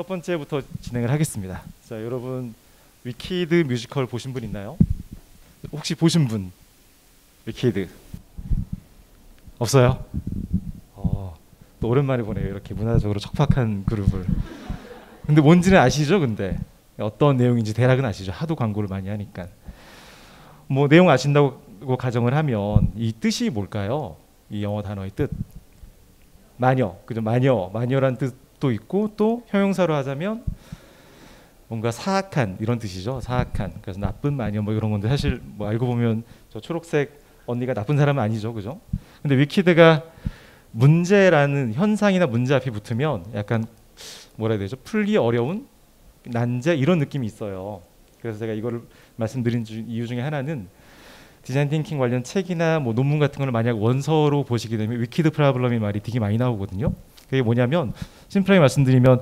첫 번째부터 진행을 하겠습니다. 자, 여러분 위키드 뮤지컬 보신 분 있나요? 혹시 보신 분? 위키드 없어요? 또 오랜만에 보네요. 이렇게 문화적으로 척박한 그룹을. 근데 뭔지는 아시죠? 근데 어떤 내용인지 대략은 아시죠? 하도 광고를 많이 하니까. 뭐 내용 아신다고 가정을 하면 이 뜻이 뭘까요? 이 영어 단어의 뜻. 마녀, 그죠? 마녀란 뜻도 있고 또 형용사로 하자면 뭔가 사악한 이런 뜻이죠. 사악한. 그래서 나쁜 마녀 뭐 이런 건데 사실 뭐 알고 보면 저 초록색 언니가 나쁜 사람은 아니죠, 그죠? 근데 위키드가 문제라는 현상이나 문제 앞에 붙으면 약간 뭐라 해야 되죠? 풀기 어려운 난제 이런 느낌이 있어요. 그래서 제가 이거를 말씀드린 이유 중에 하나는 디자인 띵킹 관련 책이나 뭐 논문 같은 거를 만약 원서로 보시게 되면 위키드 프로블럼의 말이 되게 많이 나오거든요. 그게 뭐냐면 심플하게 말씀드리면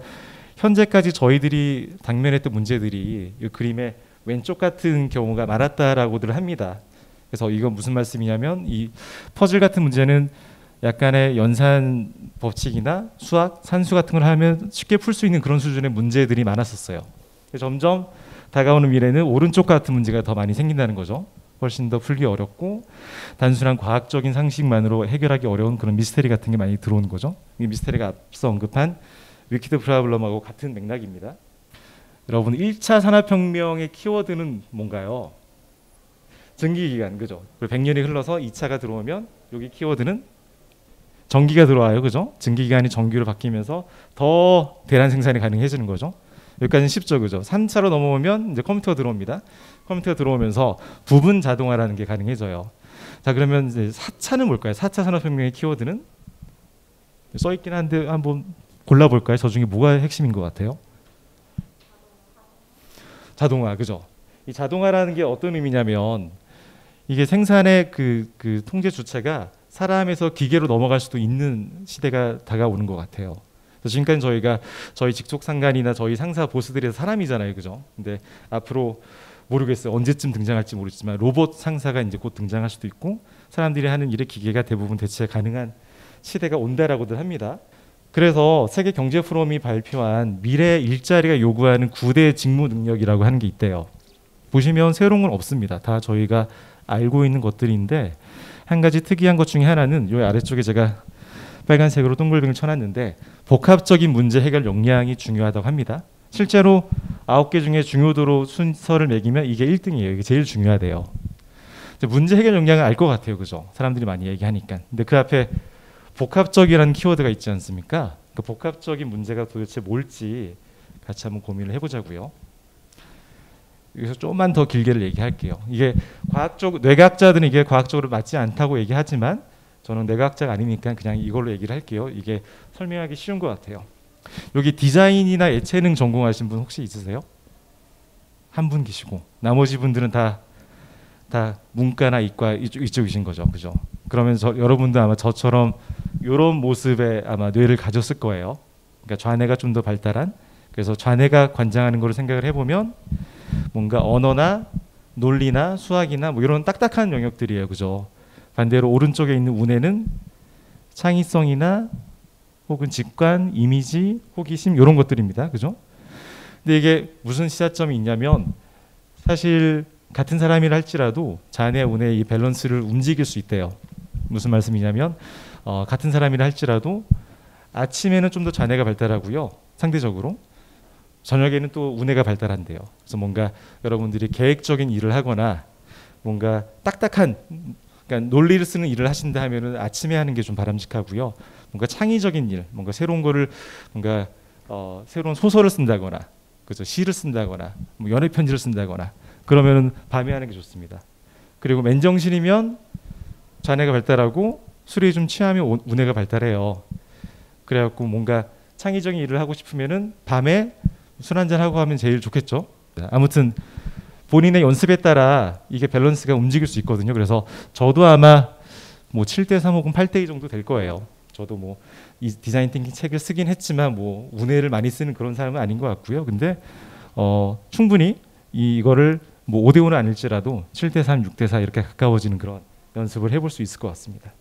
현재까지 저희들이 당면했던 문제들이 이 그림의 왼쪽 같은 경우가 많았다라고들 합니다. 그래서 이건 무슨 말씀이냐면 이 퍼즐 같은 문제는 약간의 연산 법칙이나 수학, 산수 같은 걸 하면 쉽게 풀 수 있는 그런 수준의 문제들이 많았었어요. 점점 다가오는 미래는 오른쪽 같은 문제가 더 많이 생긴다는 거죠. 훨씬 더 풀기 어렵고 단순한 과학적인 상식만으로 해결하기 어려운 그런 미스테리 같은 게 많이 들어오는 거죠. 이 미스테리가 앞서 언급한 위키드 프로블럼하고 같은 맥락입니다. 여러분 1차 산업혁명의 키워드는 뭔가요? 전기기관, 그죠? 100년이 흘러서 2차가 들어오면 여기 키워드는 전기가 들어와요, 그죠? 전기기관이 전기로 바뀌면서 더 대량 생산이 가능해지는 거죠. 여기까지는 쉽죠, 그죠? 3차로 넘어오면 이제 컴퓨터가 들어옵니다. 컴퓨터가 들어오면서 부분 자동화라는 게 가능해져요. 자, 그러면 이제 4차는 뭘까요? 4차 산업혁명의 키워드는 써 있긴 한데 한번 골라볼까요? 저 중에 뭐가 핵심인 것 같아요? 자동화, 그죠? 이 자동화라는 게 어떤 의미냐면 이게 생산의 그 통제 주체가 사람에서 기계로 넘어갈 수도 있는 시대가 다가오는 것 같아요. 지금까지 저희가 저희 직속 상간이나 저희 상사 보스들이 사람이잖아요, 그죠? 근데 앞으로 모르겠어요. 언제쯤 등장할지 모르지만 로봇 상사가 이제 곧 등장할 수도 있고 사람들이 하는 일에 기계가 대부분 대체 가능한 시대가 온다라고들 합니다. 그래서 세계 경제 포럼이 발표한 미래 일자리가 요구하는 9대 직무 능력이라고 하는 게 있대요. 보시면 새로운 건 없습니다. 다 저희가 알고 있는 것들인데 한 가지 특이한 것 중에 하나는 이 아래쪽에 제가 빨간색으로 동글뱅이를 쳐놨는데 복합적인 문제 해결 역량이 중요하다고 합니다. 실제로 9개 중에 중요도로 순서를 매기면 이게 1등이에요. 이게 제일 중요하대요. 문제 해결 역량을 알 것 같아요, 그죠? 사람들이 많이 얘기하니까. 근데 그 앞에 복합적이라는 키워드가 있지 않습니까? 그 복합적인 문제가 도대체 뭘지 같이 한번 고민을 해보자고요. 여기서 조금만 더 길게를 얘기할게요. 이게 뇌과학자들은 이게 과학적으로 맞지 않다고 얘기하지만 저는 뇌과학자가 아니니까 그냥 이걸로 얘기를 할게요. 이게 설명하기 쉬운 것 같아요. 여기 디자인이나 예체능 전공하신 분 혹시 있으세요? 한 분 계시고 나머지 분들은 다 문과나 이과 이쪽이신 거죠, 그죠? 그러면 여러분도 아마 저처럼 이런 모습의 아마 뇌를 가졌을 거예요. 그러니까 좌뇌가 좀 더 발달한. 그래서 좌뇌가 관장하는 거를 생각을 해보면 뭔가 언어나 논리나 수학이나 뭐 이런 딱딱한 영역들이에요, 그죠? 반대로 오른쪽에 있는 우뇌는 창의성이나 혹은 직관, 이미지, 호기심 이런 것들입니다, 그죠? 근데 이게 무슨 시사점이 있냐면 사실 같은 사람이라 할지라도 좌뇌, 우뇌의 이 밸런스를 움직일 수 있대요. 무슨 말씀이냐면 같은 사람이라 할지라도 아침에는 좀 더 좌뇌가 발달하고요, 상대적으로. 저녁에는 또 우뇌가 발달한대요. 그래서 뭔가 여러분들이 계획적인 일을 하거나 뭔가 딱딱한, 그러니까 논리를 쓰는 일을 하신다 하면은 아침에 하는 게 좀 바람직하고요. 뭔가 창의적인 일, 뭔가 새로운 거를 뭔가 새로운 소설을 쓴다거나, 그죠? 시를 쓴다거나, 뭐 연애 편지를 쓴다거나 그러면은 밤에 하는 게 좋습니다. 그리고 맨정신이면 좌뇌가 발달하고 술이 좀 취하면 우뇌가 발달해요. 그래갖고 뭔가 창의적인 일을 하고 싶으면은 밤에 술 한잔 하고 하면 제일 좋겠죠. 아무튼 본인의 연습에 따라 이게 밸런스가 움직일 수 있거든요. 그래서 저도 아마 뭐 7대3 혹은 8대2 정도 될 거예요. 저도 뭐 이 디자인 띵킹 책을 쓰긴 했지만 뭐 우뇌를 많이 쓰는 그런 사람은 아닌 것 같고요. 근데 충분히 이거를 뭐 5대5는 아닐지라도 7대3, 6대4 이렇게 가까워지는 그런 연습을 해볼 수 있을 것 같습니다.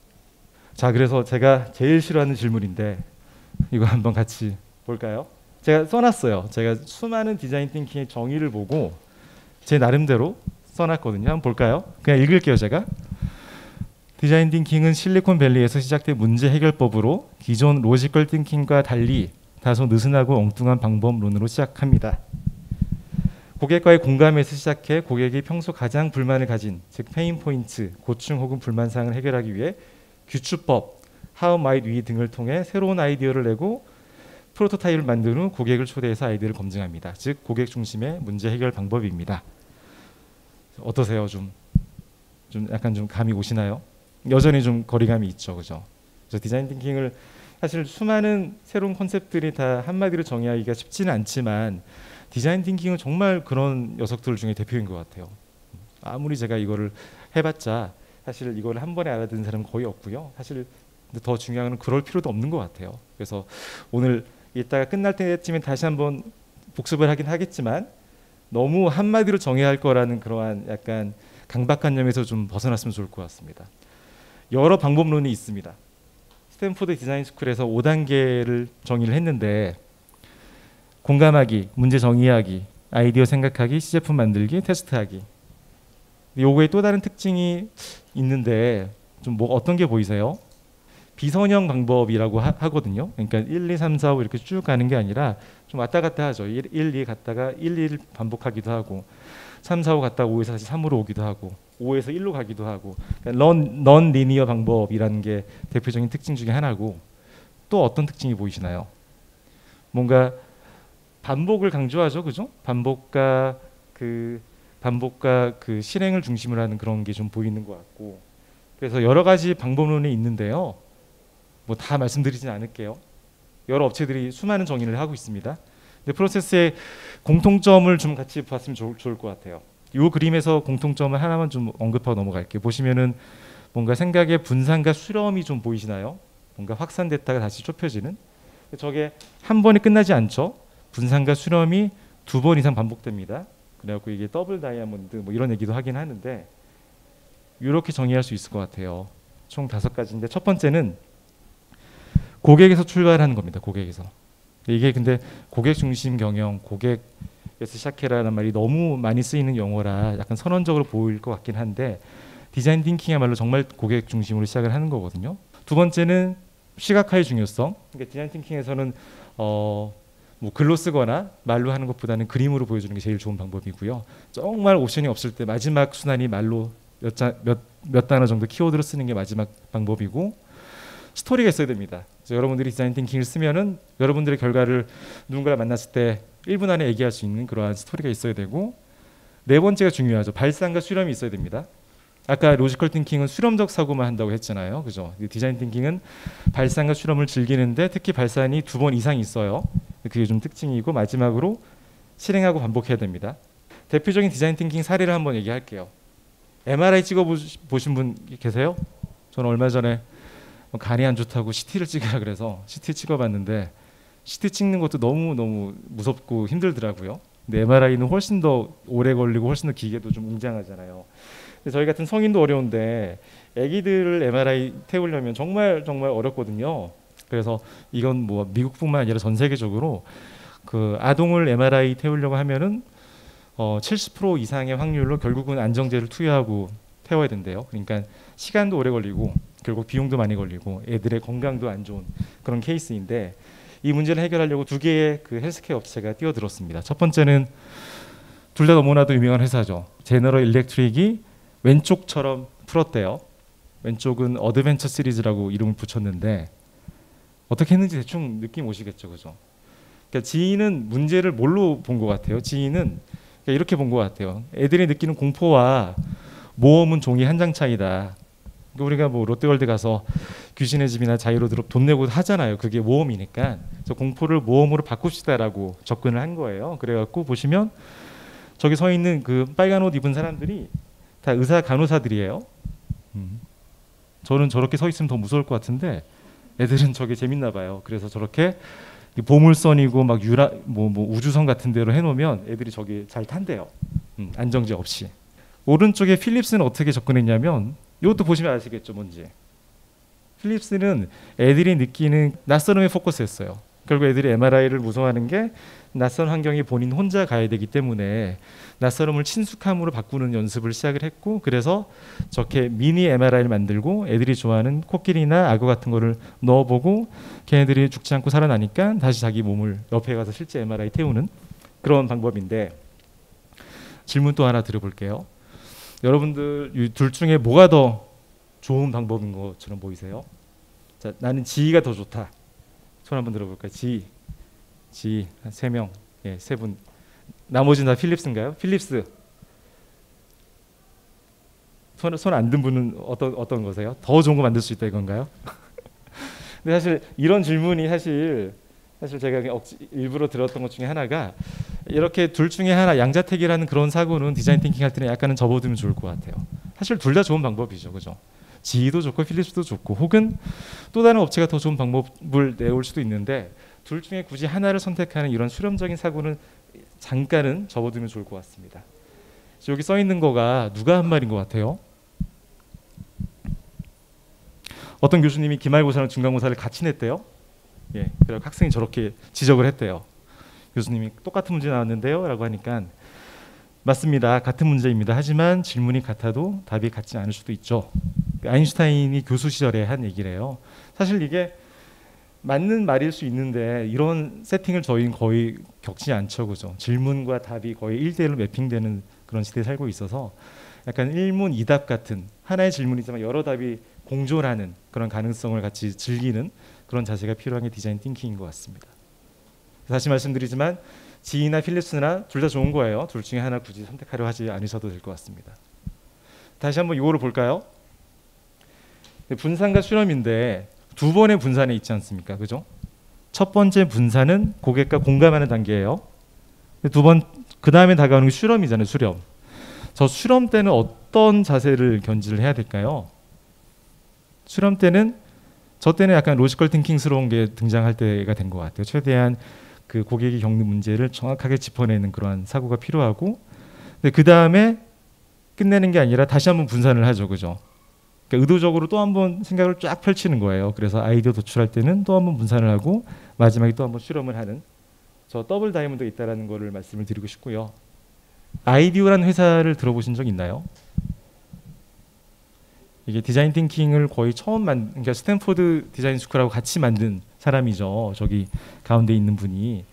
자, 그래서 제가 제일 싫어하는 질문인데 이거 한번 같이 볼까요? 제가 써놨어요. 제가 수많은 디자인 띵킹의 정의를 보고 제 나름대로 써놨거든요. 한번 볼까요? 그냥 읽을게요. 제가. 디자인 띵킹은 실리콘밸리에서 시작된 문제 해결법으로 기존 로지컬 띵킹과 달리 다소 느슨하고 엉뚱한 방법론으로 시작합니다. 고객과의 공감에서 시작해 고객이 평소 가장 불만을 가진, 즉 페인 포인트, 고충 혹은 불만사항을 해결하기 위해 규추법, How might we 등을 통해 새로운 아이디어를 내고 프로토타입을 만든 후 고객을 초대해서 아이디어를 검증합니다. 즉 고객 중심의 문제 해결 방법입니다. 어떠세요? 좀 약간 좀 감이 오시나요? 여전히 좀 거리감이 있죠, 그죠? 그래서 디자인 띵킹을 사실 수많은 새로운 컨셉들이 다 한마디로 정의하기가 쉽지는 않지만 디자인 띵킹은 정말 그런 녀석들 중에 대표인 것 같아요. 아무리 제가 이거를 해봤자 사실 이걸 한 번에 알아듣는 사람은 거의 없고요. 사실 더 중요한 건 그럴 필요도 없는 것 같아요. 그래서 오늘 이따가 끝날 때쯤엔 다시 한번 복습을 하긴 하겠지만 너무 한마디로 정해야 할 거라는 그러한 약간 강박관념에서 좀 벗어났으면 좋을 것 같습니다. 여러 방법론이 있습니다. 스탠포드 디자인 스쿨에서 5단계를 정의를 했는데 공감하기, 문제 정의하기, 아이디어 생각하기, 시제품 만들기, 테스트하기. 요거에 또 다른 특징이 있는데 좀 뭐 어떤 게 보이세요? 비선형 방법이라고 하거든요. 그러니까 1, 2, 3, 4, 5 이렇게 쭉 가는 게 아니라 좀 왔다 갔다 하죠. 1, 2 갔다가 1, 2를 반복하기도 하고 3, 4, 5 갔다가 5에서 다시 3으로 오기도 하고 5에서 1로 가기도 하고 그러니까 넌 리니어 방법이라는 게 대표적인 특징 중에 하나고 또 어떤 특징이 보이시나요? 뭔가 반복을 강조하죠. 그죠? 반복과 그 실행을 중심으로 하는 그런 게 좀 보이는 것 같고 그래서 여러 가지 방법론이 있는데요. 뭐 다 말씀드리진 않을게요. 여러 업체들이 수많은 정의를 하고 있습니다. 근데 프로세스의 공통점을 좀 같이 봤으면 좋을 것 같아요. 이 그림에서 공통점을 하나만 좀 언급하고 넘어갈게요. 보시면은 뭔가 생각의 분산과 수렴이 좀 보이시나요? 뭔가 확산됐다가 다시 좁혀지는. 저게 한 번에 끝나지 않죠. 분산과 수렴이 2번 이상 반복됩니다. 그래갖고 이게 더블 다이아몬드 뭐 이런 얘기도 하긴 하는데 이렇게 정의할 수 있을 것 같아요. 총 5가지인데 첫 번째는 고객에서 출발하는 겁니다. 고객에서. 이게 근데 고객 중심 경영, 고객에서 시작해라는 말이 너무 많이 쓰이는 용어라 약간 선언적으로 보일 것 같긴 한데 디자인 띵킹이야말로 정말 고객 중심으로 시작을 하는 거거든요. 두 번째는 시각화의 중요성. 그러니까 디자인 띵킹에서는 뭐 글로 쓰거나 말로 하는 것보다는 그림으로 보여주는 게 제일 좋은 방법이고요. 정말 옵션이 없을 때 마지막 순환이 말로 몇 단어 정도 키워드로 쓰는 게 마지막 방법이고 스토리가 있어야 됩니다. 그래서 여러분들이 디자인 띵킹을 쓰면은 여러분들의 결과를 누군가를 만났을 때 1분 안에 얘기할 수 있는 그러한 스토리가 있어야 되고 네 번째가 중요하죠. 발상과 수렴이 있어야 됩니다. 아까 로지컬 띵킹은 수렴적 사고만 한다고 했잖아요. 그죠? 디자인 띵킹은 발상과 수렴을 즐기는데 특히 발산이 2번 이상 있어요. 그게 좀 특징이고 마지막으로 실행하고 반복해야 됩니다. 대표적인 디자인 띵킹 사례를 한번 얘기할게요. MRI 찍어보신 분 계세요? 저는 얼마 전에 간이 안 좋다고 CT를 찍으라 그래서 CT 찍어봤는데 CT 찍는 것도 너무 무섭고 힘들더라고요. 근데 MRI는 훨씬 더 오래 걸리고 훨씬 더 기계도 좀 웅장하잖아요. 근데 저희 같은 성인도 어려운데 아기들을 MRI 태우려면 정말 어렵거든요. 그래서 이건 뭐 미국뿐만 아니라 전 세계적으로 그 아동을 MRI 태우려고 하면은 70% 이상의 확률로 결국은 안정제를 투여하고 태워야 된대요. 그러니까 시간도 오래 걸리고 결국 비용도 많이 걸리고 애들의 건강도 안 좋은 그런 케이스인데 이 문제를 해결하려고 2개의 그 헬스케어 업체가 뛰어들었습니다. 첫 번째는 둘 다 너무나도 유명한 회사죠. 제너럴 일렉트릭이 왼쪽처럼 풀었대요. 왼쪽은 어드벤처 시리즈라고 이름을 붙였는데 어떻게 했는지 대충 느낌 오시겠죠, 그죠? 그러니까 지인은 문제를 뭘로 본 것 같아요? 지인은 그러니까 이렇게 본 것 같아요. 애들이 느끼는 공포와 모험은 종이 한 장 차이다. 우리가 뭐 롯데월드 가서 귀신의 집이나 자이로드롭 돈 내고 하잖아요. 그게 모험이니까. 그래서 공포를 모험으로 바꿉시다라고 접근을 한 거예요. 그래갖고 보시면 저기 서 있는 그 빨간 옷 입은 사람들이 다 의사 간호사들이에요. 저는 저렇게 서 있으면 더 무서울 것 같은데 애들은 저게 재밌나 봐요. 그래서 저렇게 보물선이고 막 뭐 우주선 같은 데로 해놓으면 애들이 저기 잘 탄대요. 안정제 없이. 오른쪽에 필립스는 어떻게 접근했냐면 이것도 보시면 아시겠죠, 뭔지. 필립스는 애들이 느끼는 낯설음에 포커스했어요. 결국 애들이 MRI를 무서워하는 게 낯선 환경에 본인 혼자 가야 되기 때문에 낯설음을 친숙함으로 바꾸는 연습을 시작을 했고, 그래서 저렇게 미니 MRI를 만들고 애들이 좋아하는 코끼리나 악어 같은 거를 넣어보고 걔네들이 죽지 않고 살아나니까 다시 자기 몸을 옆에 가서 실제 MRI 태우는 그런 방법인데, 질문 또 하나 드려볼게요. 여러분들 이 둘 중에 뭐가 더 좋은 방법인 것처럼 보이세요? 자, 나는 지희가 더 좋다. 손 한번 들어볼까요? 지희 한 3명, 예, 3분. 나머지는 다 필립스인가요? 필립스. 손 안 든 분은 어떤 거세요? 더 좋은 거 만들 수 있다 이건가요? 근데 사실 이런 질문이 사실 제가 일부러 들었던 것 중에 하나가, 이렇게 둘 중에 하나 양자택일하는 그런 사고는 디자인 띵킹 할 때는 약간은 접어두면 좋을 것 같아요. 사실 둘 다 좋은 방법이죠, 그죠? 지희도 좋고 필립스도 좋고, 혹은 또 다른 업체가 더 좋은 방법을 내올 수도 있는데, 둘 중에 굳이 하나를 선택하는 이런 실험적인 사고는 잠깐은 접어두면 좋을 것 같습니다. 여기 써 있는 거가 누가 한 말인 것 같아요? 어떤 교수님이 기말고사랑 중간고사를 같이 냈대요. 예, 그래서 학생이 저렇게 지적을 했대요. 교수님이 똑같은 문제 나왔는데요 라고 하니까, 맞습니다, 같은 문제입니다. 하지만 질문이 같아도 답이 같지 않을 수도 있죠. 아인슈타인이 교수 시절에 한 얘기래요. 사실 이게 맞는 말일 수 있는데 이런 세팅을 저희는 거의 겪지 않죠, 그죠? 질문과 답이 거의 1대1로 매핑되는 그런 시대에 살고 있어서 약간 일문이답 같은, 하나의 질문이지만 여러 답이 공존하는 그런 가능성을 같이 즐기는 그런 자세가 필요한 게 디자인 띵킹인 것 같습니다. 다시 말씀드리지만 지희나 필립스나 둘 다 좋은 거예요. 둘 중에 하나 굳이 선택하려 하지 않으셔도 될 것 같습니다. 다시 한번 이거를 볼까요? 분산과 실험인데 두 번의 분산에 있지 않습니까? 그죠? 첫 번째 분산은 고객과 공감하는 단계예요. 두 번, 그 다음에 다가오는 게 실험이잖아요. 실험. 저 실험 때는 어떤 자세를 견지를 해야 될까요? 실험 때는 저 때는 약간 로지컬 띵킹스러운 게 등장할 때가 된 것 같아요. 최대한 그 고객이 겪는 문제를 정확하게 짚어내는 그러한 사고가 필요하고, 근데 그 다음에 끝내는 게 아니라 다시 한번 분산을 하죠, 그죠? 그러니까 의도적으로 또 한번 생각을 쫙 펼치는 거예요. 그래서 아이디어 도출할 때는 또 한번 분산을 하고 마지막에 또 한번 실험을 하는, 저 더블 다이아몬드가 있다라는 거를 말씀을 드리고 싶고요. 아이디어라는 회사를 들어보신 적 있나요? 이게 디자인 띵킹을 거의 처음 그러니까 스탠포드 디자인 스쿨하고 같이 만든 사람이죠. 저기 가운데 있는 분이.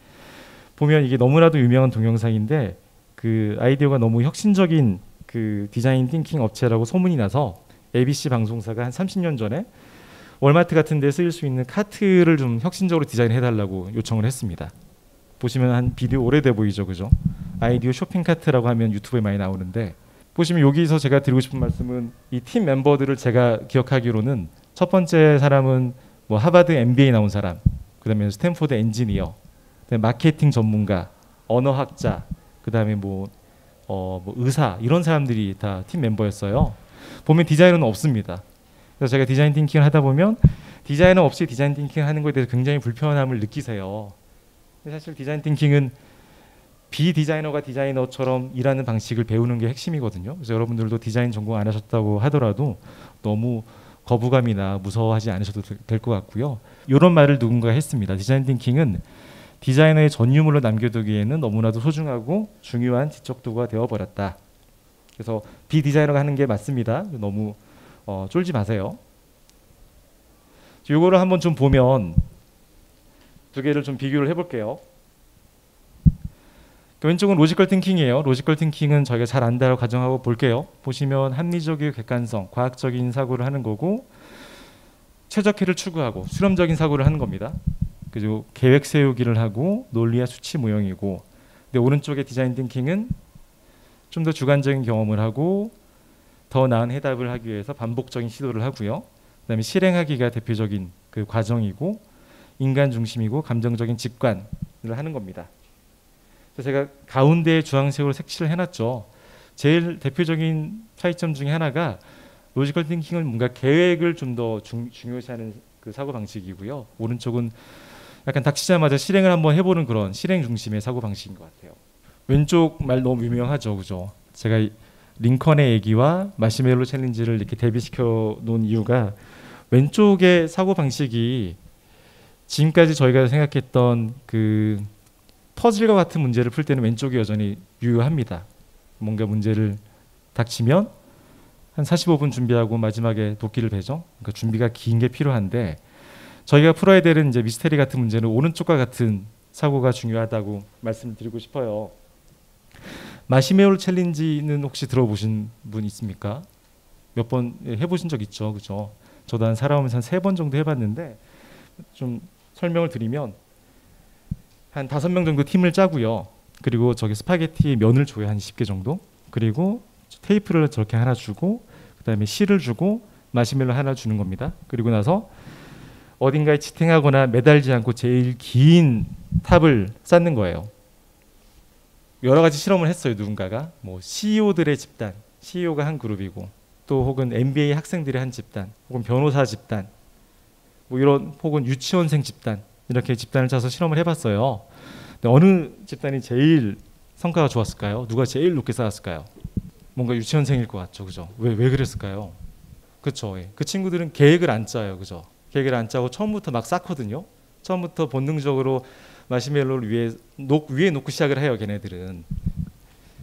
보면 이게 너무나도 유명한 동영상인데, 그 아이디어가 너무 혁신적인 그 디자인 띵킹 업체라고 소문이 나서 ABC 방송사가 한 30년 전에 월마트 같은 데 쓰일 수 있는 카트를 좀 혁신적으로 디자인해달라고 요청을 했습니다. 보시면 한 비디오 오래돼 보이죠, 그죠? 아이디어 쇼핑 카트라고 하면 유튜브에 많이 나오는데, 보시면 여기서 제가 드리고 싶은 말씀은, 이 팀 멤버들을 제가 기억하기로는 첫 번째 사람은 뭐 하버드 MBA 나온 사람, 그다음에 스탠포드 엔지니어, 그다음에 마케팅 전문가, 언어학자, 그다음에 뭐 의사, 이런 사람들이 다 팀 멤버였어요. 보면 디자이너는 없습니다. 그래서 제가 디자인 띵킹을 하다 보면 디자이너 없이 디자인 띵킹 하는 것에 대해서 굉장히 불편함을 느끼세요. 근데 사실 디자인 띵킹은 비디자이너가 디자이너처럼 일하는 방식을 배우는 게 핵심이거든요. 그래서 여러분들도 디자인 전공 안 하셨다고 하더라도 너무 거부감이나 무서워하지 않으셔도 될 것 같고요. 이런 말을 누군가 했습니다. 디자인 띵킹은 디자이너의 전유물로 남겨두기에는 너무나도 소중하고 중요한 지적도가 되어버렸다. 그래서 비디자이너가 하는 게 맞습니다. 너무 쫄지 마세요. 이거를 한번 좀 보면 두 개를 좀 비교를 해볼게요. 왼쪽은 로지컬 띵킹이에요. 로지컬 띵킹은 저희가 잘 안다고 가정하고 볼게요. 보시면 합리적이고 객관성, 과학적인 사고를 하는 거고, 최적화를 추구하고 실험적인 사고를 하는 겁니다. 그리고 계획 세우기를 하고 논리와 수치 무형이고, 근데 오른쪽의 디자인 띵킹은 좀 더 주관적인 경험을 하고 더 나은 해답을 하기 위해서 반복적인 시도를 하고요. 그다음에 실행하기가 대표적인 그 과정이고, 인간 중심이고 감정적인 직관을 하는 겁니다. 제가 가운데에 주황색으로 색칠을 해놨죠. 제일 대표적인 차이점 중에 하나가 로지컬 띵킹은 뭔가 계획을 좀 더 중요시하는 그 사고 방식이고요. 오른쪽은 약간 닥치자마자 실행을 한번 해보는 그런 실행 중심의 사고 방식인 것 같아요. 왼쪽 말 너무 유명하죠, 그죠? 제가 링컨의 얘기와 마시멜로 챌린지를 이렇게 대비시켜 놓은 이유가, 왼쪽의 사고 방식이 지금까지 저희가 생각했던 그 퍼즐과 같은 문제를 풀 때는 왼쪽이 여전히 유효합니다. 뭔가 문제를 닥치면 한 45분 준비하고 마지막에 도끼를 베죠. 그러니까 준비가 긴 게 필요한데 저희가 풀어야 되는 이제 미스테리 같은 문제는 오른쪽과 같은 사고가 중요하다고 말씀드리고 싶어요. 마시멜로 챌린지는 혹시 들어보신 분 있습니까? 몇 번 해보신 적 있죠, 그죠? 저도 한 살아오면서 한 3번 정도 해봤는데 좀 설명을 드리면 한 5명 정도 팀을 짜고요. 그리고 저기 스파게티 면을 줘요, 한 20개 정도. 그리고 테이프를 저렇게 하나 주고 그다음에 실을 주고 마시멜로 하나 주는 겁니다. 그리고 나서 어딘가에 지탱하거나 매달지 않고 제일 긴 탑을 쌓는 거예요. 여러 가지 실험을 했어요. 누군가가 뭐 CEO들의 집단, CEO가 한 그룹이고 또 혹은 MBA 학생들의 한 집단, 혹은 변호사 집단, 뭐 이런 혹은 유치원생 집단 이렇게 집단을 짜서 실험을 해봤어요. 근데 어느 집단이 제일 성과가 좋았을까요? 누가 제일 높게 쌓았을까요? 뭔가 유치원생일 것 같죠, 그죠? 왜 그랬을까요? 그렇죠. 예. 그 친구들은 계획을 안 짜요, 그죠? 계획을 안 짜고 처음부터 막 쌓거든요. 처음부터 본능적으로 마시멜로를 위에 놓고 시작을 해요, 걔네들은.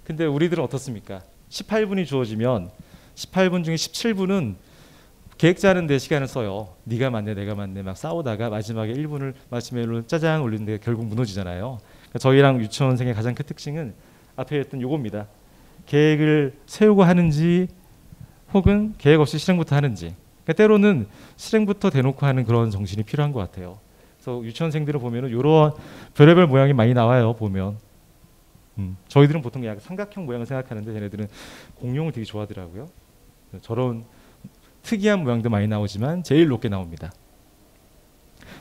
근데 우리들은 어떻습니까? 18분이 주어지면 18분 중에 17분은 계획 짜는 데 시간을 써요. 네가 맞네 내가 맞네 막 싸우다가 마지막에 1분을 마시멜로 짜장 올리는데 결국 무너지잖아요. 그러니까 저희랑 유치원생의 가장 큰 특징은 앞에 했던 요겁니다. 계획을 세우고 하는지 혹은 계획 없이 실행부터 하는지. 그러니까 때로는 실행부터 대놓고 하는 그런 정신이 필요한 것 같아요. 그래서 유치원생들을 보면은 이런 별의별 모양이 많이 나와요. 보면 저희들은 보통 약간 삼각형 모양을 생각하는데 걔네들은 공룡을 되게 좋아하더라고요. 저런 특이한 모양도 많이 나오지만 제일 높게 나옵니다.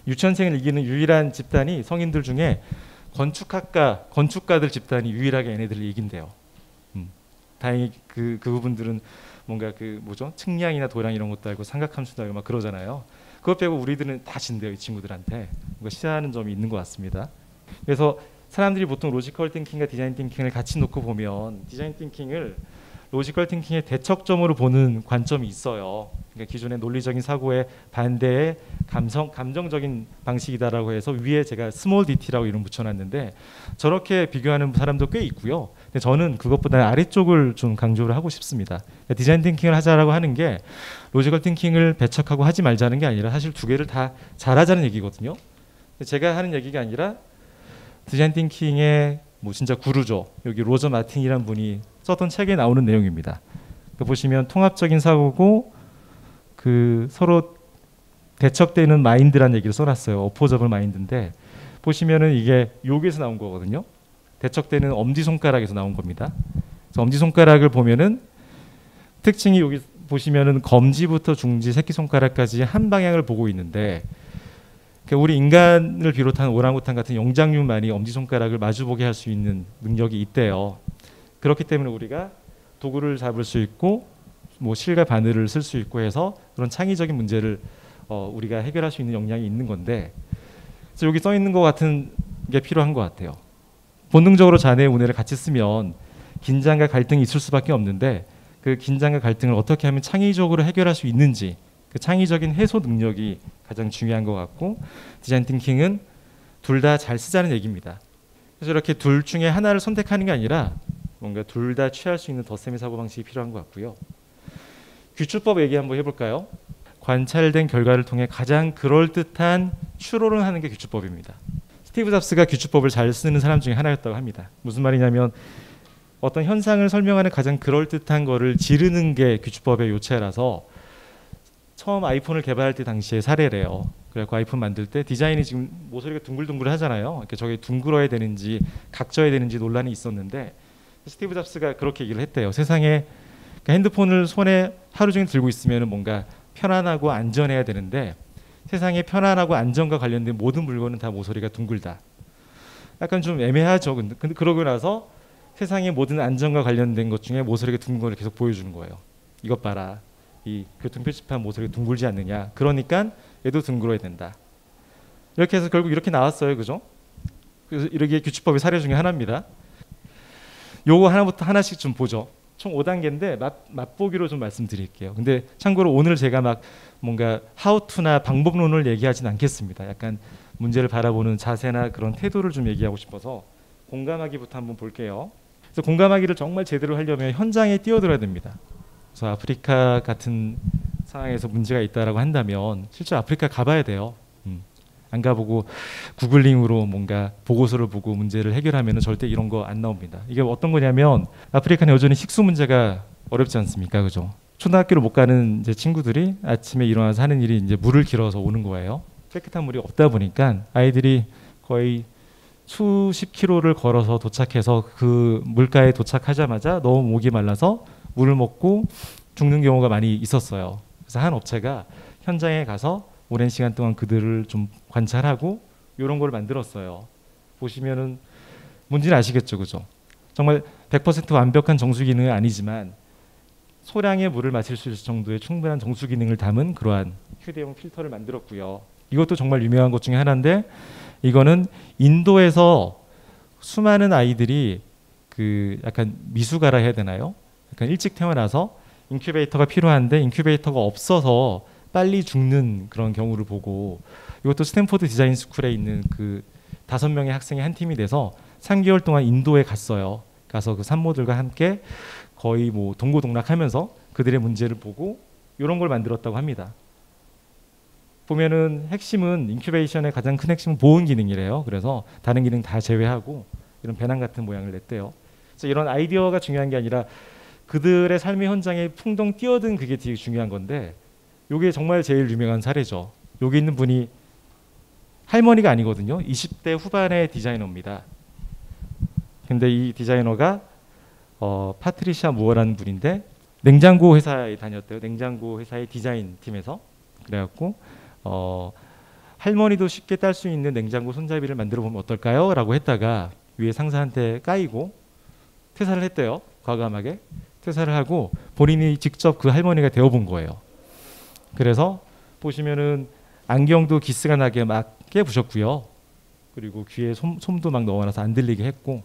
유치원생을 이기는 유일한 집단이 성인들 중에 건축가들 집단이 유일하게 얘네들을 이긴대요. 다행히 그 부분들은 뭔가 그 뭐죠? 측량이나 도량 이런 것도 알고 삼각함수도 알고 막 그러잖아요. 그것 빼고 우리들은 다 진대요, 이 친구들한테. 뭔가 시사하는 점이 있는 것 같습니다. 그래서 사람들이 보통 로지컬 띵킹과 디자인 띵킹을 같이 놓고 보면 디자인 띵킹을 로지컬 띵킹의 대척점으로 보는 관점이 있어요. 그러니까 기존의 논리적인 사고의 반대의 감정적인 방식이다라고 해서 위에 제가 스몰 디티라고 이름 붙여놨는데 저렇게 비교하는 사람도 꽤 있고요. 근데 저는 그것보다 아래쪽을 좀 강조를 하고 싶습니다. 그러니까 디자인 띵킹을 하자라고 하는 게 로지컬 띵킹을 배척하고 하지 말자는 게 아니라 사실 두 개를 다 잘하자는 얘기거든요. 제가 하는 얘기가 아니라 디자인 띵킹의 뭐 진짜 구루죠. 여기 로저 마틴이라는 분이 썼던 책에 나오는 내용입니다. 그러니까 보시면 통합적인 사고고 그 서로 대척되는 마인드라는 얘기를 써놨어요. 어포저블 마인드인데 보시면은 이게 여기에서 나온 거거든요. 대척되는 엄지손가락에서 나온 겁니다. 그래서 엄지손가락을 보면은 특징이 여기 보시면은 검지부터 중지, 새끼손가락까지 한 방향을 보고 있는데 우리 인간을 비롯한 오랑우탄 같은 영장류만이 엄지손가락을 마주보게 할 수 있는 능력이 있대요. 그렇기 때문에 우리가 도구를 잡을 수 있고 뭐 실과 바늘을 쓸 수 있고 해서 그런 창의적인 문제를 우리가 해결할 수 있는 역량이 있는 건데 그래서 여기 써 있는 것 같은 게 필요한 것 같아요. 본능적으로 자네의 우뇌를 같이 쓰면 긴장과 갈등이 있을 수밖에 없는데 그 긴장과 갈등을 어떻게 하면 창의적으로 해결할 수 있는지 그 창의적인 해소 능력이 가장 중요한 것 같고 디자인 띵킹은 둘 다 잘 쓰자는 얘기입니다. 그래서 이렇게 둘 중에 하나를 선택하는 게 아니라 뭔가 둘 다 취할 수 있는 덧셈의 사고방식이 필요한 것 같고요. 규칙법 얘기 한번 해볼까요? 관찰된 결과를 통해 가장 그럴듯한 추론을 하는 게 규칙법입니다. 스티브 잡스가 규칙법을 잘 쓰는 사람 중에 하나였다고 합니다. 무슨 말이냐면 어떤 현상을 설명하는 가장 그럴듯한 거를 지르는 게 규칙법의 요체라서 처음 아이폰을 개발할 때 당시에 사례래요. 그래서 아이폰 만들 때 디자인이 지금 모서리가 둥글둥글 하잖아요. 이렇게 저게 둥글어야 되는지 각져야 되는지 논란이 있었는데 스티브 잡스가 그렇게 얘기를 했대요. 세상에 핸드폰을 손에 하루 종일 들고 있으면 뭔가 편안하고 안전해야 되는데 세상에 편안하고 안전과 관련된 모든 물건은 다 모서리가 둥글다. 약간 좀 애매하죠. 근데 그러고 나서 세상의 모든 안전과 관련된 것 중에 모서리가 둥근 걸 계속 보여주는 거예요. 이것 봐라. 이 교통표지판 모서리가 둥글지 않느냐. 그러니까 얘도 둥글어야 된다. 이렇게 해서 결국 이렇게 나왔어요. 그죠? 그래서 이렇게 규칙법의 사례 중에 하나입니다. 요거 하나부터 하나씩 좀 보죠. 총 5단계인데 맛보기로 좀 말씀드릴게요. 근데 참고로 오늘 제가 막 뭔가 하우투나 방법론을 얘기하진 않겠습니다. 약간 문제를 바라보는 자세나 그런 태도를 좀 얘기하고 싶어서 공감하기부터 한번 볼게요. 그래서 공감하기를 정말 제대로 하려면 현장에 뛰어들어야 됩니다. 그래서 아프리카 같은 상황에서 문제가 있다라고 한다면 실제 아프리카 가봐야 돼요. 안 가보고 구글링으로 뭔가 보고서를 보고 문제를 해결하면 절대 이런 거 안 나옵니다. 이게 어떤 거냐면 아프리카는 여전히 식수 문제가 어렵지 않습니까? 그죠? 초등학교를 못 가는 이제 친구들이 아침에 일어나서 하는 일이 이제 물을 길어서 오는 거예요. 깨끗한 물이 없다 보니까 아이들이 거의 수십 킬로를 걸어서 도착해서 그 물가에 도착하자마자 너무 목이 말라서 물을 먹고 죽는 경우가 많이 있었어요. 그래서 한 업체가 현장에 가서 오랜 시간 동안 그들을 좀 관찰하고 이런 걸 만들었어요. 보시면은 뭔지는 아시겠죠, 그죠? 정말 100% 완벽한 정수 기능은 아니지만 소량의 물을 마실 수 있을 정도의 충분한 정수 기능을 담은 그러한 휴대용 필터를 만들었고요. 이것도 정말 유명한 것 중에 하나인데 이거는 인도에서 수많은 아이들이 그 약간 미숙아라 해야 되나요? 약간 일찍 태어나서 인큐베이터가 필요한데 인큐베이터가 없어서 빨리 죽는 그런 경우를 보고 이것도 스탠포드 디자인 스쿨에 있는 그 5명의 학생이 한 팀이 돼서 3개월 동안 인도에 갔어요. 가서 그 산모들과 함께 거의 뭐 동고동락하면서 그들의 문제를 보고 이런 걸 만들었다고 합니다. 보면은 핵심은 인큐베이션의 가장 큰 핵심은 보온 기능이래요. 그래서 다른 기능 다 제외하고 이런 배낭 같은 모양을 냈대요. 그래서 이런 아이디어가 중요한 게 아니라 그들의 삶의 현장에 풍덩 뛰어든 그게 되게 중요한 건데 이게 정말 제일 유명한 사례죠. 여기 있는 분이 할머니가 아니거든요. 20대 후반의 디자이너입니다. 근데 이 디자이너가 파트리샤 무어라는 분인데 냉장고 회사에 다녔대요. 냉장고 회사의 디자인 팀에서. 그래갖고 할머니도 쉽게 딸 수 있는 냉장고 손잡이를 만들어 보면 어떨까요? 라고 했다가 위에 상사한테 까이고 퇴사를 했대요. 과감하게 퇴사를 하고 본인이 직접 그 할머니가 되어본 거예요. 그래서 보시면은 안경도 기스가 나게 막 깨부셨고요. 그리고 귀에 솜도 막 넣어놔서 안 들리게 했고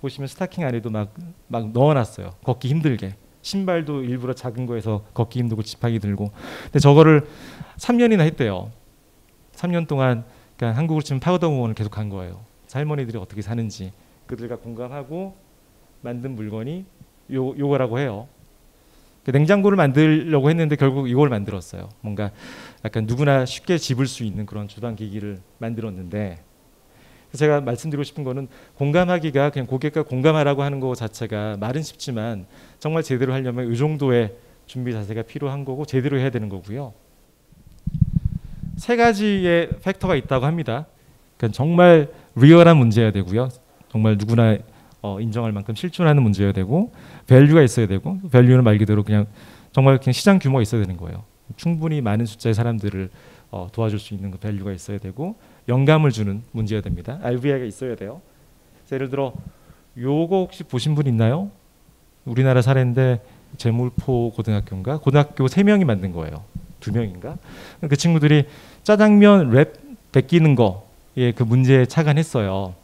보시면 스타킹 안에도 막 넣어놨어요. 걷기 힘들게. 신발도 일부러 작은 거에서 걷기 힘들고 지팡이 들고. 근데 저거를 3년이나 했대요. 3년 동안 그러니까 한국으로 치면 파우더 공원을 계속 간 거예요. 할머니들이 어떻게 사는지 그들과 공감하고 만든 물건이 요거라고 해요. 냉장고를 만들려고 했는데 결국 이걸 만들었어요. 뭔가 약간 누구나 쉽게 집을 수 있는 그런 주방기기를 만들었는데 제가 말씀드리고 싶은 거는 공감하기가 그냥 고객과 공감하라고 하는 거 자체가 말은 쉽지만 정말 제대로 하려면 이 정도의 준비 자세가 필요한 거고 제대로 해야 되는 거고요. 3가지의 팩터가 있다고 합니다. 그러니까 정말 리얼한 문제여야 되고요. 정말 누구나 인정할 만큼 실존하는 문제여야 되고 밸류가 있어야 되고 밸류는 말 그대로 그냥 정말 그냥 시장 규모가 있어야 되는 거예요. 충분히 많은 숫자의 사람들을 도와줄 수 있는 그 밸류가 있어야 되고 영감을 주는 문제여야 됩니다. RVI가 있어야 돼요. 예를 들어 요거 혹시 보신 분 있나요? 우리나라 사례인데 제물포 고등학교인가? 고등학교 3명이 만든 거예요. 2명인가? 그 친구들이 짜장면 랩 베끼는 거에 그 문제에 착안했어요.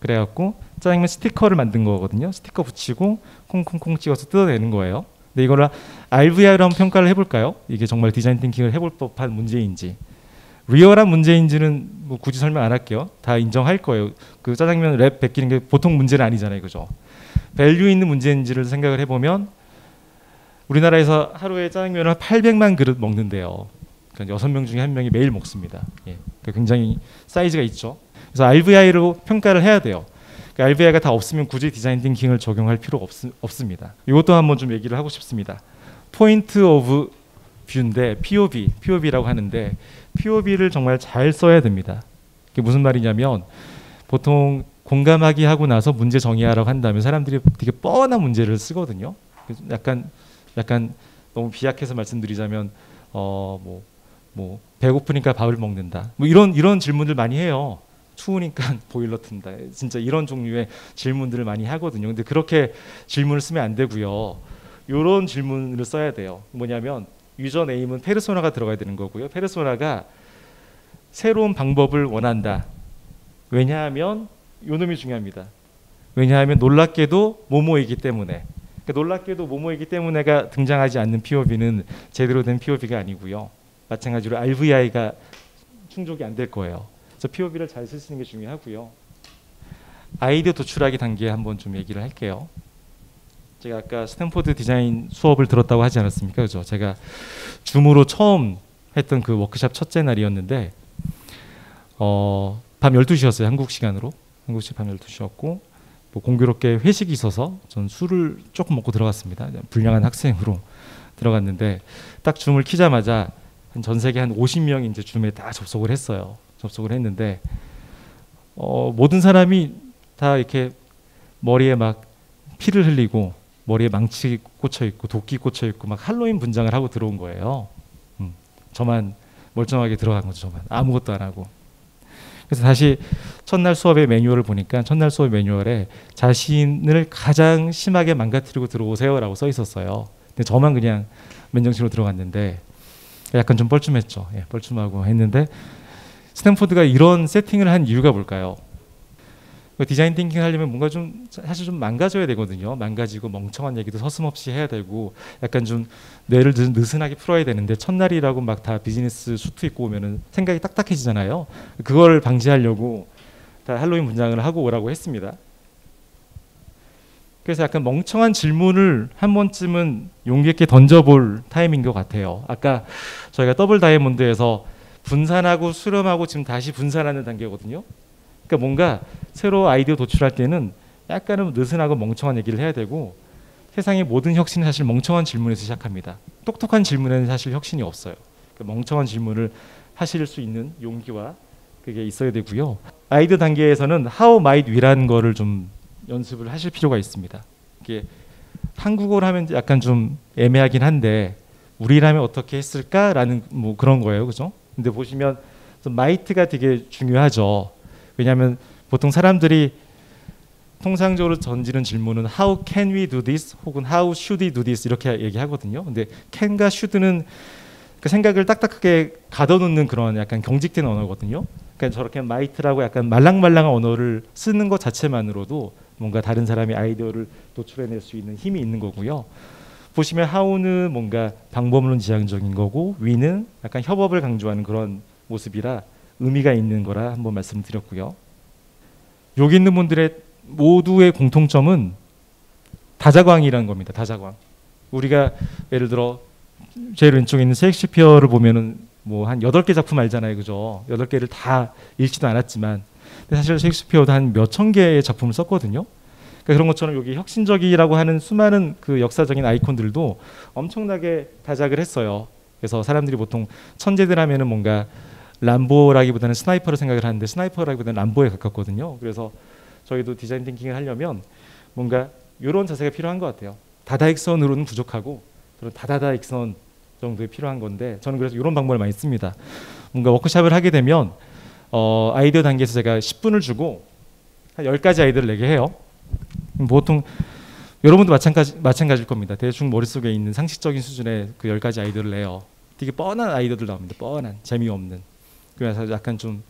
그래갖고 짜장면 스티커를 만든 거거든요. 스티커 붙이고 콩콩콩 찍어서 뜯어내는 거예요. 근데 이거를 RVI로 한번 평가를 해볼까요? 이게 정말 디자인 띵킹을 해볼 법한 문제인지 리얼한 문제인지는 뭐 굳이 설명 안 할게요. 다 인정할 거예요. 그 짜장면 랩 베끼는 게 보통 문제는 아니잖아요. 그죠? 밸류 있는 문제인지를 생각을 해보면 우리나라에서 하루에 짜장면을 800만 그릇 먹는데요. 그러니까 6명 중에 1명이 매일 먹습니다. 예. 그러니까 굉장히 사이즈가 있죠. 그래서 RVI로 평가를 해야 돼요. 그러니까 RVI가 다 없으면 굳이 디자인 띵킹을 적용할 필요가 없습니다. 이것도 한번 좀 얘기를 하고 싶습니다. 포인트 오브 뷰인데 POV라고 하는데 POV를 정말 잘 써야 됩니다. 그게 무슨 말이냐면 보통 공감하기 하고 나서 문제 정의하라고 한다면 사람들이 되게 뻔한 문제를 쓰거든요. 약간 너무 비약해서 말씀드리자면 뭐 배고프니까 밥을 먹는다. 뭐 이런 질문들 많이 해요. 추우니까 보일러 튼다. 진짜 이런 종류의 질문들을 많이 하거든요. 근데 그렇게 질문을 쓰면 안 되고요. 이런 질문을 써야 돼요. 뭐냐면 유저 네임은 페르소나가 들어가야 되는 거고요. 페르소나가 새로운 방법을 원한다. 왜냐하면 요 놈이 중요합니다. 왜냐하면 놀랍게도 모모이기 때문에. 그러니까 놀랍게도 모모이기 때문에가 등장하지 않는 POV는 제대로 된 POV가 아니고요. 마찬가지로 RVI가 충족이 안 될 거예요. 그래서 POV를 잘 쓸 수 있는 게 중요하고요. 아이디어 도출하기 단계에 한번 좀 얘기를 할게요. 제가 아까 스탠포드 디자인 수업을 들었다고 하지 않았습니까? 그죠? 제가 줌으로 처음 했던 그 워크숍 첫째 날이었는데 밤 12시였어요. 한국 시간으로. 한국 시간 밤 12시였고 뭐 공교롭게 회식이 있어서 전 술을 조금 먹고 들어갔습니다. 불량한 학생으로 들어갔는데 딱 줌을 키자마자 전 세계 한 50명이 이제 줌에 다 접속을 했어요. 접속을 했는데 모든 사람이 다 이렇게 머리에 막 피를 흘리고 머리에 망치 꽂혀 있고 도끼 꽂혀 있고 막 할로윈 분장을 하고 들어온 거예요. 저만 멀쩡하게 들어간 거죠. 저만 아무것도 안 하고. 그래서 다시 첫날 수업의 매뉴얼을 보니까 첫날 수업 매뉴얼에 자신을 가장 심하게 망가뜨리고 들어오세요라고 써 있었어요. 근데 저만 그냥 맨정신으로 들어갔는데 약간 좀 뻘쭘했죠. 예, 뻘쭘하고 했는데 스탠포드가 이런 세팅을 한 이유가 뭘까요? 디자인 띵킹 하려면 뭔가 좀 사실 좀 망가져야 되거든요. 망가지고 멍청한 얘기도 서슴없이 해야 되고 약간 좀 뇌를 느슨하게 풀어야 되는데 첫날이라고 막 다 비즈니스 수트 입고 오면은 생각이 딱딱해지잖아요. 그걸 방지하려고 다 할로윈 분장을 하고 오라고 했습니다. 그래서 약간 멍청한 질문을 한 번쯤은 용기 있게 던져볼 타임인 것 같아요. 아까 저희가 더블 다이아몬드에서 분산하고 수렴하고 지금 다시 분산하는 단계거든요. 그러니까 뭔가 새로 아이디어 도출할 때는 약간은 느슨하고 멍청한 얘기를 해야 되고 세상의 모든 혁신은 사실 멍청한 질문에서 시작합니다. 똑똑한 질문에는 사실 혁신이 없어요. 그러니까 멍청한 질문을 하실 수 있는 용기와 그게 있어야 되고요. 아이디어 단계에서는 how might we라는 거를 좀 연습을 하실 필요가 있습니다. 이게 한국어로 하면 약간 좀 애매하긴 한데 우리라면 어떻게 했을까라는 뭐 그런 거예요, 그죠? 근데 보시면 might가 되게 중요하죠. 왜냐하면 보통 사람들이 통상적으로 던지는 질문은 How can we do this? 혹은 How should we do this? 이렇게 얘기하거든요. 근데 can과 should는 그 생각을 딱딱하게 가둬놓는 그런 약간 경직된 언어거든요. 그러니까 저렇게 might라고 약간 말랑말랑한 언어를 쓰는 것 자체만으로도 뭔가 다른 사람의 아이디어를 도출해낼 수 있는 힘이 있는 거고요. 보시면 how는 뭔가 방법론 지향적인 거고 we는 약간 협업을 강조하는 그런 모습이라 의미가 있는 거라 한번 말씀드렸고요. 여기 있는 분들의 모두의 공통점은 다자광이라는 겁니다. 다자광. 우리가 예를 들어 제일 왼쪽에 있는 셰익스피어를 보면은 뭐 한 8개 작품 알잖아요. 그죠? 8개를 다 읽지도 않았지만 근데 사실 셰익스피어도 한 몇천 개의 작품을 썼거든요. 그러니까 그런 것처럼 여기 혁신적이라고 하는 수많은 그 역사적인 아이콘들도 엄청나게 다작을 했어요. 그래서 사람들이 보통 천재들 하면은 뭔가 람보라기보다는 스나이퍼를 생각을 하는데 스나이퍼라기보다는 람보에 가깝거든요. 그래서 저희도 디자인 띵킹을 하려면 뭔가 이런 자세가 필요한 것 같아요. 다다익선으로는 부족하고 그런 다다다익선 정도에 필요한 건데 저는 그래서 이런 방법을 많이 씁니다. 뭔가 워크숍을 하게 되면 아이디어 단계에서 제가 10분을 주고 한 10가지 아이디어를 내게 해요. 보통 여러분도 마찬가지일 겁니다. 대충 머릿속에 있는 상식적인 수준의 그 10가지 아이디어를 내요. 되게 뻔한 아이디어들 나옵니다. 뻔한 재미없는. 그래서 약간 좀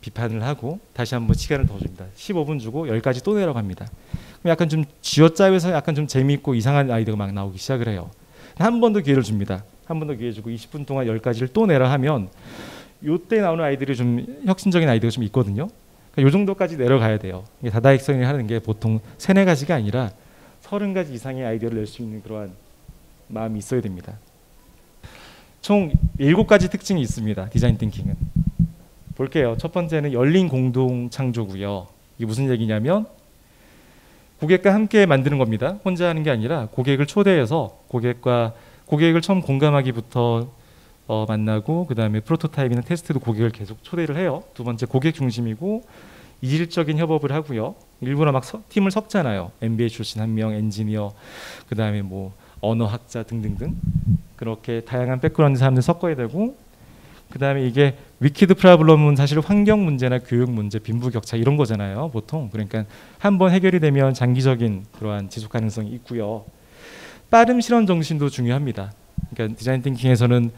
비판을 하고 다시 한번 시간을 더 줍니다. 15분 주고 10가지 또 내라고 합니다. 그럼 약간 좀 쥐어짜면서 약간 좀 재미있고 이상한 아이디어가 막 나오기 시작을 해요. 한 번 더 기회를 줍니다. 한 번 더 기회 주고 20분 동안 10가지를 또 내라 하면 요때 나오는 아이들이 좀 혁신적인 아이디어가 좀 있거든요. 그러니까 요 정도까지 내려가야 돼요. 이게 다다익선이 하는 게 보통 3-4가지가 아니라 30가지 이상의 아이디어를 낼 수 있는 그러한 마음이 있어야 됩니다. 총 7가지 특징이 있습니다. 디자인 띵킹은. 볼게요. 첫 번째는 열린 공동 창조고요. 이게 무슨 얘기냐면 고객과 함께 만드는 겁니다. 혼자 하는 게 아니라 고객을 초대해서 고객을 처음 공감하기부터 만나고 그 다음에 프로토타입이나 테스트도 고객을 계속 초대를 해요. 두 번째 고객 중심이고 이질적인 협업을 하고요. 일부러 막 팀을 섞잖아요. MBA 출신 1명, 엔지니어, 그 다음에 뭐 언어학자 등등등 그렇게 다양한 백그라운드 사람들 섞어야 되고 그 다음에 이게 위키드 프로블럼은 사실 환경 문제나 교육 문제, 빈부격차 이런 거잖아요. 보통 그러니까 한번 해결이 되면 장기적인 그러한 지속 가능성이 있고요. 빠른 실현 정신도 중요합니다. 그러니까 디자인 띵킹에서는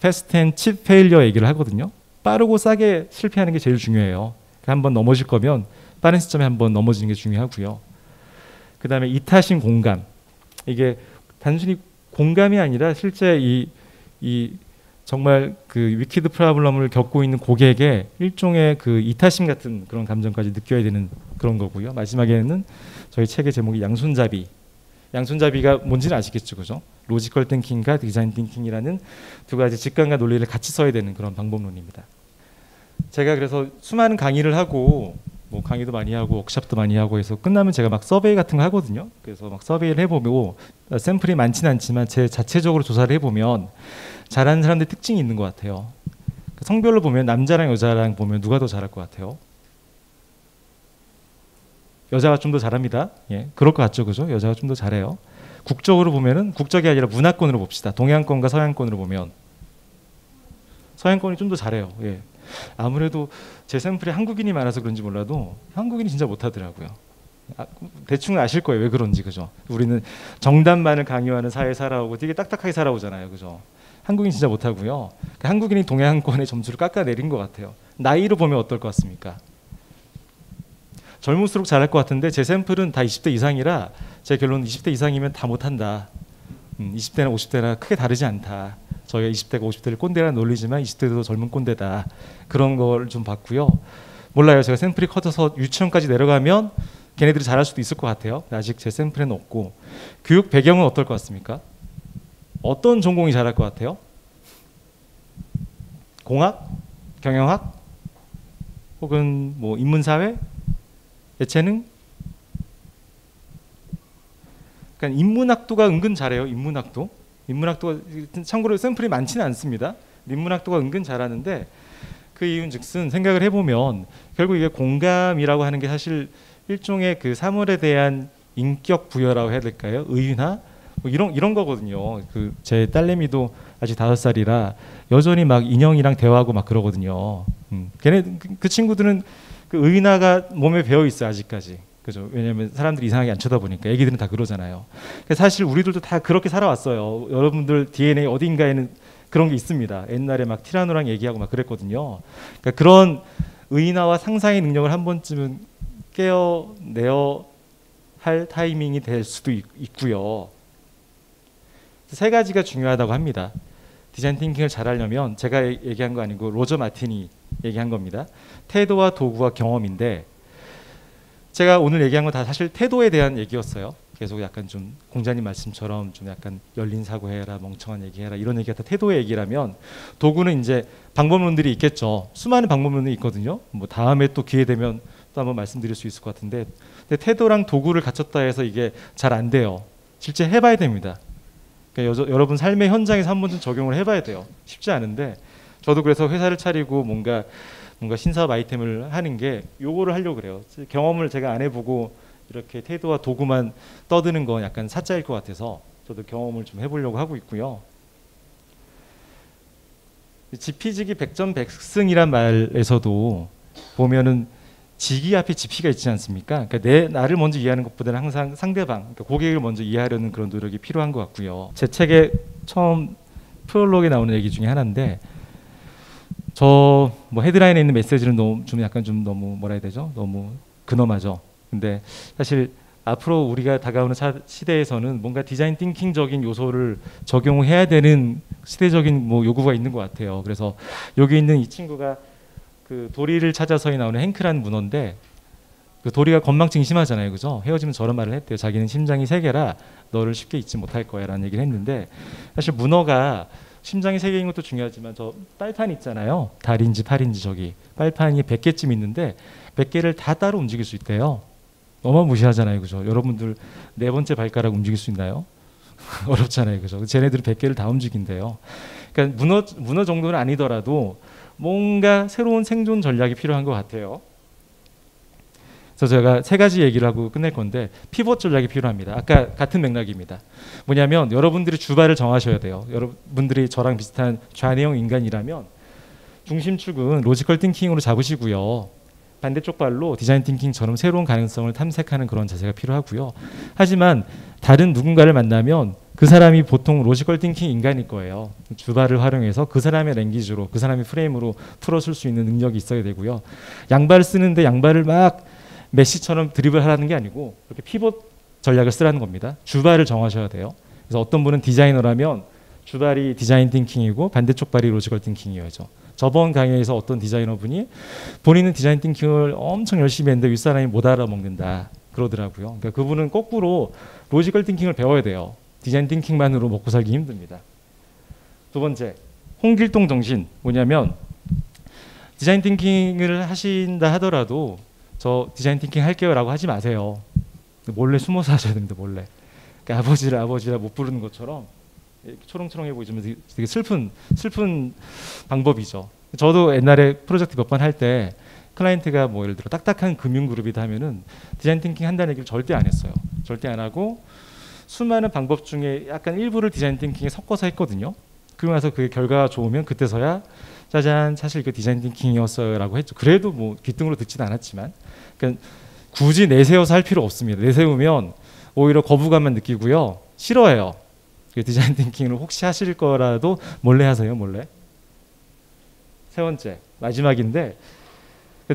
패스트 앤 칩 페일리어 얘기를 하거든요. 빠르고 싸게 실패하는 게 제일 중요해요. 그러니까 한번 넘어질 거면 빠른 시점에 한번 넘어지는 게 중요하고요. 그 다음에 이타심 공감. 이게 단순히 공감이 아니라 실제 이 정말 그 위키드 프로블럼을 겪고 있는 고객의 일종의 그 이타심 같은 그런 감정까지 느껴야 되는 그런 거고요. 마지막에는 저희 책의 제목이 양손잡이. 양손잡이가 뭔지는 아시겠죠, 그죠? 로지컬 띵킹과 디자인 띵킹이라는 두 가지 직관과 논리를 같이 써야 되는 그런 방법론입니다. 제가 그래서 수많은 강의를 하고 뭐 강의도 많이 하고 워크숍도 많이 하고 해서 끝나면 제가 막 서베이 같은 거 하거든요. 그래서 막 서베이를 해보고 샘플이 많지는 않지만 제 자체적으로 조사를 해보면 잘하는 사람들 특징이 있는 것 같아요. 성별로 보면 남자랑 여자랑 보면 누가 더 잘할 것 같아요? 여자가 좀 더 잘합니다. 예, 그럴 것 같죠, 그죠? 여자가 좀 더 잘해요. 국적으로 보면은 국적이 아니라 문화권으로 봅시다. 동양권과 서양권으로 보면 서양권이 좀 더 잘해요. 예. 아무래도 제 샘플에 한국인이 많아서 그런지 몰라도 한국인이 진짜 못하더라고요. 대충 아실 거예요, 왜 그런지, 그죠? 우리는 정답만을 강요하는 사회에 살아오고 되게 딱딱하게 살아오잖아요, 그죠? 한국인 진짜 못하고요. 한국인이 동양권의 점수를 깎아내린 것 같아요. 나이로 보면 어떨 것 같습니까? 젊을수록 잘할 것 같은데 제 샘플은 다 20대 이상이라 제 결론은 20대 이상이면 다 못한다. 20대나 50대나 크게 다르지 않다. 저희가 20대가 50대를 꼰대라 놀리지만 20대도 젊은 꼰대다. 그런 걸 좀 봤고요. 몰라요. 제가 샘플이 커져서 유치원까지 내려가면 걔네들이 잘할 수도 있을 것 같아요. 아직 제 샘플에는 없고. 교육 배경은 어떨 것 같습니까? 어떤 전공이 잘할 것 같아요? 공학? 경영학? 혹은 뭐 인문사회? 예체능? 그러니까 인문학도가 은근 잘해요. 인문학도가 참고로 샘플이 많지는 않습니다. 인문학도가 은근 잘하는데 그 이유는즉슨 생각을 해보면 결국 이게 공감이라고 하는 게 사실 일종의 그 사물에 대한 인격 부여라고 해야 될까요? 의윤화 뭐 이런 거거든요. 그 제 딸내미도 아직 5살이라 여전히 막 인형이랑 대화하고 막 그러거든요. 그 친구들은 그 의윤화가 몸에 배어 있어 아직까지. 그죠? 왜냐하면 사람들이 이상하게 안 쳐다보니까. 애기들은 다 그러잖아요. 사실 우리들도 다 그렇게 살아왔어요. 여러분들 DNA 어딘가에는 그런 게 있습니다. 옛날에 막 티라노랑 얘기하고 막 그랬거든요. 그러니까 그런 의인화와 상상의 능력을 한 번쯤은 깨어내야 할 타이밍이 될 수도 있고요. 세 가지가 중요하다고 합니다. 디자인 띵킹을 잘하려면 제가 얘기한 거 아니고 로저 마틴이 얘기한 겁니다. 태도와 도구와 경험인데 제가 오늘 얘기한 건 다 사실 태도에 대한 얘기였어요. 계속 약간 좀 공자님 말씀처럼 좀 약간 열린 사고해라, 멍청한 얘기해라 이런 얘기가 다 태도의 얘기라면 도구는 이제 방법론들이 있겠죠. 수많은 방법론이 있거든요. 뭐 다음에 또 기회 되면 또 한번 말씀드릴 수 있을 것 같은데 근데 태도랑 도구를 갖췄다 해서 이게 잘 안 돼요. 실제 해봐야 됩니다. 그러니까 여러분 삶의 현장에서 한 번쯤 적용을 해봐야 돼요. 쉽지 않은데 저도 그래서 회사를 차리고 뭔가 신사업 아이템을 하는 게 요거를 하려고 그래요. 경험을 제가 안 해보고 이렇게 태도와 도구만 떠드는 건 약간 사짜일 것 같아서 저도 경험을 좀 해보려고 하고 있고요. 지피지기 백전백승이란 말에서도 보면은 지기 앞에 지피가 있지 않습니까? 그러니까 나를 먼저 이해하는 것보다는 항상 상대방, 그러니까 고객을 먼저 이해하려는 그런 노력이 필요한 것 같고요. 제 책의 처음 프롤로그에 나오는 얘기 중에 하나인데 저 뭐 헤드라인에 있는 메시지는 좀 약간 좀 너무 뭐라 해야 되죠? 너무 근엄하죠. 근데 사실 앞으로 우리가 다가오는 시대에서는 뭔가 디자인 띵킹적인 요소를 적용해야 되는 시대적인 뭐 요구가 있는 것 같아요. 그래서 여기 있는 이 친구가 그 도리를 찾아서에 나오는 행크라는 문어인데 그 도리가 건망증이 심하잖아요, 그죠? 헤어지면 저런 말을 했대요. 자기는 심장이 3개라 너를 쉽게 잊지 못할 거야라는 얘기를 했는데 사실 문어가 심장이 3개인 것도 중요하지만 저 빨판 있잖아요. 달인지 팔인지 저기 빨판이 100개쯤 있는데 100개를 다 따로 움직일 수 있대요. 어마무시하잖아요, 그죠? 여러분들 4번째 발가락 움직일 수 있나요? 어렵잖아요, 그죠? 쟤네들은 100개를 다 움직인대요. 그러니까 문어 정도는 아니더라도 뭔가 새로운 생존 전략이 필요한 것 같아요. 그래서 제가 3가지 얘기를 하고 끝낼 건데 피벗 전략이 필요합니다. 아까 같은 맥락입니다. 뭐냐면 여러분들이 주발을 정하셔야 돼요. 여러분들이 저랑 비슷한 좌뇌형 인간이라면 중심축은 로지컬 띵킹으로 잡으시고요. 반대쪽 발로 디자인 띵킹처럼 새로운 가능성을 탐색하는 그런 자세가 필요하고요. 하지만 다른 누군가를 만나면 그 사람이 보통 로지컬 띵킹 인간일 거예요. 주발을 활용해서 그 사람의 랭귀지로 그 사람의 프레임으로 풀어쓸 수 있는 능력이 있어야 되고요. 양발을 쓰는데 양발을 막 메시처럼 드리블 하라는 게 아니고 이렇게 피벗 전략을 쓰라는 겁니다. 주발을 정하셔야 돼요. 그래서 어떤 분은 디자이너라면 주발이 디자인 띵킹이고 반대쪽 발이 로지컬 띵킹이어야죠. 저번 강의에서 어떤 디자이너분이 본인은 디자인 띵킹을 엄청 열심히 했는데 윗사람이 못 알아먹는다 그러더라고요. 그러니까 그분은 거꾸로 로지컬 띵킹을 배워야 돼요. 디자인 띵킹만으로 먹고 살기 힘듭니다. 두 번째, 홍길동 정신 뭐냐면 디자인 띵킹을 하신다 하더라도 저 디자인 띵킹 할게요 라고 하지 마세요. 몰래 숨어서 하셔야 됩니다. 몰래. 그러니까 아버지라 못 부르는 것처럼 초롱초롱해 보이지만 되게 슬픈 방법이죠. 저도 옛날에 프로젝트 몇 번 할 때 클라이언트가 뭐 예를 들어 딱딱한 금융그룹이다 하면은 디자인 띵킹 한다는 얘기를 절대 안 했어요. 절대 안 하고 수많은 방법 중에 약간 일부를 디자인 띵킹에 섞어서 했거든요. 그러고 나서 그게 결과가 좋으면 그때서야 짜잔 사실 이거 디자인 띵킹이었어요 라고 했죠. 그래도 뭐 귓등으로 듣지는 않았지만 그러니까 굳이 내세워서 할 필요 없습니다. 내세우면 오히려 거부감만 느끼고요. 싫어해요. 디자인 띵킹을 혹시 하실 거라도 몰래 하세요. 몰래. 세 번째 마지막인데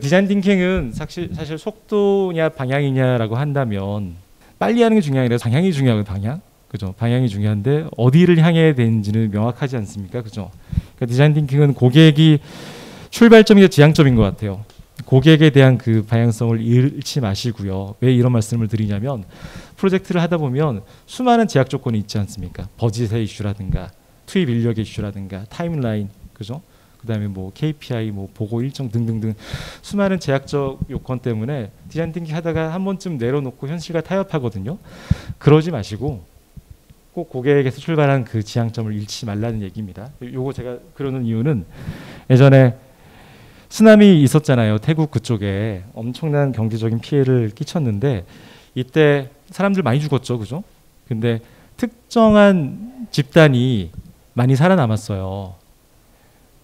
디자인 띵킹은 사실 속도냐 방향이냐라고 한다면 빨리 하는 게 중요한 게 아니라 방향이 중요하고 방향. 그죠? 방향이 중요한데 어디를 향해야 되는지는 명확하지 않습니까? 그죠? 그러니까 디자인 띵킹은 고객이 출발점이자 지향점인 것 같아요. 고객에 대한 그 방향성을 잃지 마시고요. 왜 이런 말씀을 드리냐면 프로젝트를 하다 보면 수많은 제약 조건이 있지 않습니까? 버짓의 이슈라든가 투입 인력의 이슈라든가 타임라인, 그죠? 그다음에 뭐 KPI, 뭐 보고 일정 등등등 수많은 제약적 요건 때문에 디자인 띵킹 하다가 한 번쯤 내려놓고 현실과 타협하거든요. 그러지 마시고 꼭 고객에게서 출발한 그 지향점을 잃지 말라는 얘기입니다. 요거 제가 그러는 이유는 예전에 쓰나미 있었잖아요. 태국 그쪽에 엄청난 경제적인 피해를 끼쳤는데 이때 사람들 많이 죽었죠. 그죠? 근데 특정한 집단이 많이 살아남았어요.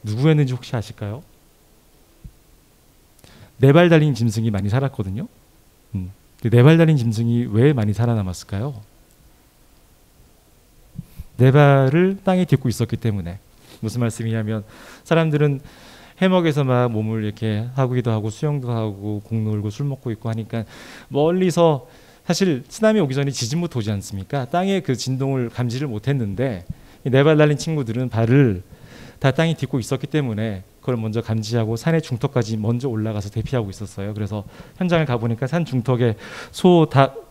누구였는지 혹시 아실까요? 네 발 달린 짐승이 많이 살았거든요. 네 발 달린 짐승이 왜 많이 살아남았을까요? 네 발을 땅에 딛고 있었기 때문에. 무슨 말씀이냐면 사람들은 해먹에서 막 몸을 이렇게 하기도 하고 수영도 하고 공 놀고 술 먹고 있고 하니까 멀리서 사실 쓰나미 오기 전에 지진부터 오지 않습니까? 땅의 그 진동을 감지를 못했는데 네 발 달린 친구들은 발을 다 땅에 딛고 있었기 때문에 그걸 먼저 감지하고 산의 중턱까지 먼저 올라가서 대피하고 있었어요. 그래서 현장을 가보니까 산 중턱에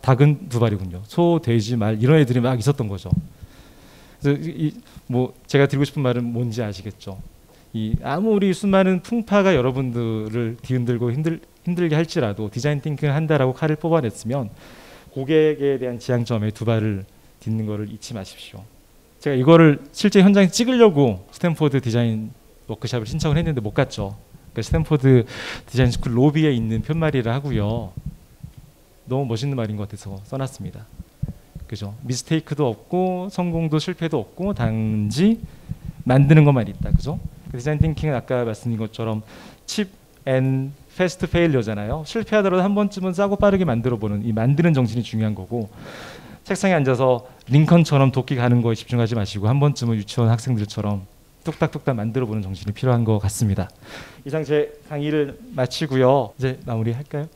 닭은 두 발이군요. 소, 돼지, 말 이런 애들이 막 있었던 거죠. 그래서 뭐 제가 드리고 싶은 말은 뭔지 아시겠죠? 아무리 수많은 풍파가 여러분들을 뒤흔들고 힘들게 할지라도 디자인 띵킹을 한다라고 칼을 뽑아냈으면 고객에 대한 지향점에 두 발을 딛는 거를 잊지 마십시오. 제가 이거를 실제 현장에 찍으려고 스탠포드 디자인 워크숍을 신청을 했는데 못 갔죠. 그러니까 스탠포드 디자인 스쿨 로비에 있는 편말이라 하고요. 너무 멋있는 말인 것 같아서 써놨습니다. 그죠? 미스테이크도 없고 성공도 실패도 없고 단지 만드는 것만 있다. 그죠? 디자인 띵킹은 아까 말씀드린 것처럼 칩 앤 패스트 페일러잖아요. 실패하더라도 한 번쯤은 싸고 빠르게 만들어보는 이 만드는 정신이 중요한 거고 책상에 앉아서 링컨처럼 도끼 가는 거에 집중하지 마시고 한 번쯤은 유치원 학생들처럼 뚝딱뚝딱 만들어보는 정신이 필요한 것 같습니다. 이상 제 강의를 마치고요. 이제 마무리할까요?